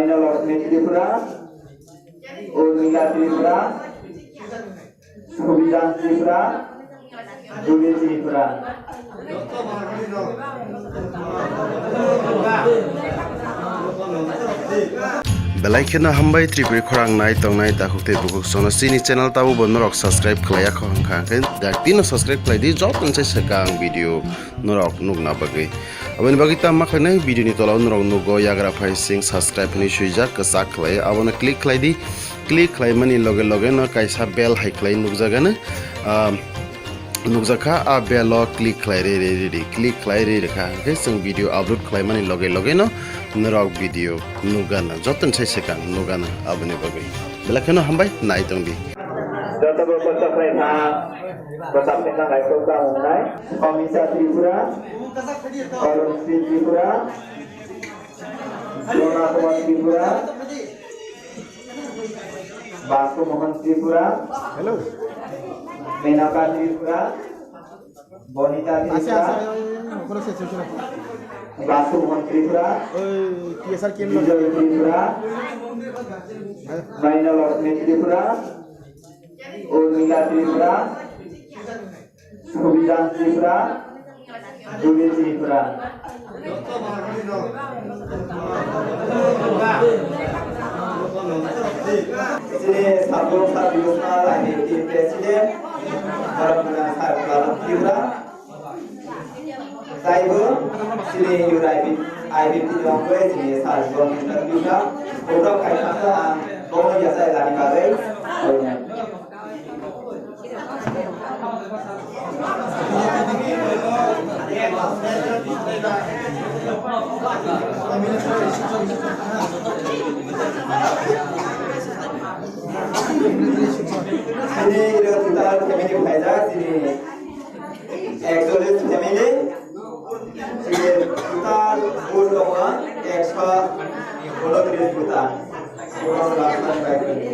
Tripura, Urmila Tripura, Subidan Tripura, Juli Tripura. Belaikena hambai tripuri khorang nai tong nai ta khukte bukuk sono sini channel tabu bon norok subscribe khlaya khong khang dak tino subscribe khlai di jok tong chai sekang video norok nugna bagi aboni bagi ta ma khlai video ni tola norok nugo yagra phai sing subscribe ni suija kasa khlai abona click khlai di click khlai mani loge loge no kaisa bell hai khlai nugjagana nukjaka a belo click khlai re click khlai re kha ke sing video upload khlai mani loge loge no norok video nugana joton chai sekang nugana aboni bagi belakeno hambai nai tong di Data berkotak mereka kotak tengah naik kotak umai Komisa Tripura, Korupsi Tripura, Lona Kumar Tripura, Basu Mohan Tripura, Menaka Tripura, Bonita Tripura, Basu Mohan Tripura, Vijay Tripura, Maina Lakshmi Tripura, Urmila Tripura, Subidan Tripura, Juli Tripura. Sini satu lagi di Presiden Orang Tripura. Saya sini Yurai IBP Bangkul sini satu Tripura. Orang kaya orang biasa lagi bagai. Sini kita family belajar sini excellent family sini kita berdua extra boleh kita orang lakukan baik ini.